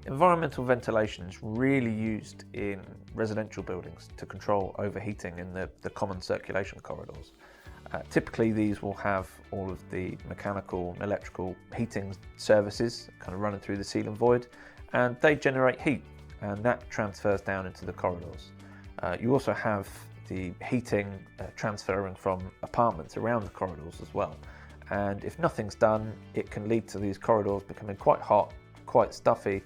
Environmental ventilation is really used in residential buildings to control overheating in the common circulation corridors. Typically these will have all of the mechanical and electrical heating services kind of running through the ceiling void, and they generate heat, and that transfers down into the corridors. You also have the heating transferring from apartments around the corridors as well, and if nothing's done it can lead to these corridors becoming quite hot, quite stuffy,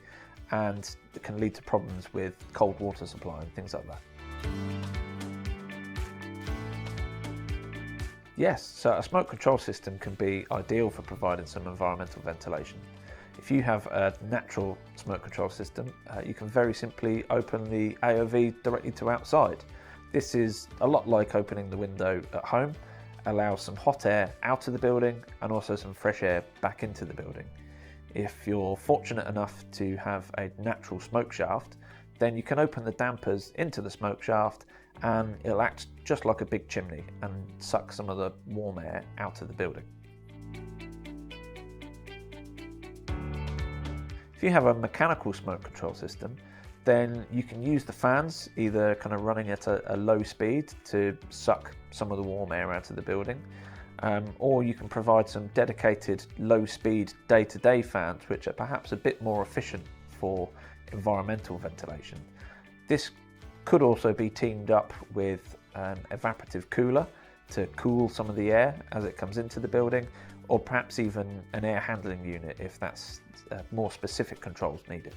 and it can lead to problems with cold water supply and things like that. Yes, so a smoke control system can be ideal for providing some environmental ventilation. If you have a natural smoke control system, you can very simply open the AOV directly to outside. This is a lot like opening the window at home, allows some hot air out of the building and also some fresh air back into the building. If you're fortunate enough to have a natural smoke shaft, then you can open the dampers into the smoke shaft and it'll act just like a big chimney and suck some of the warm air out of the building. If you have a mechanical smoke control system, then you can use the fans either kind of running at a low speed to suck some of the warm air out of the building, or you can provide some dedicated low-speed day-to-day fans which are perhaps a bit more efficient for environmental ventilation. This could also be teamed up with an evaporative cooler to cool some of the air as it comes into the building, or perhaps even an air handling unit if that's more specific controls needed.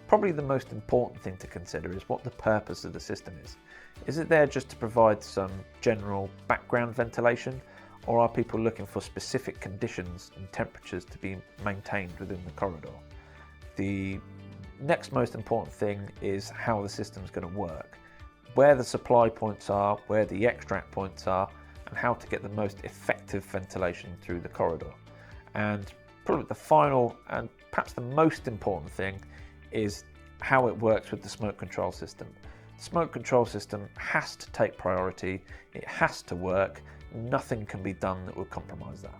Probably the most important thing to consider is what the purpose of the system is. Is it there just to provide some general background ventilation, or are people looking for specific conditions and temperatures to be maintained within the corridor? The next most important thing is how the system is going to work, where the supply points are, where the extract points are, and how to get the most effective ventilation through the corridor. And probably the final and perhaps the most important thing is how it works with the smoke control system. The smoke control system has to take priority, it has to work, nothing can be done that would compromise that.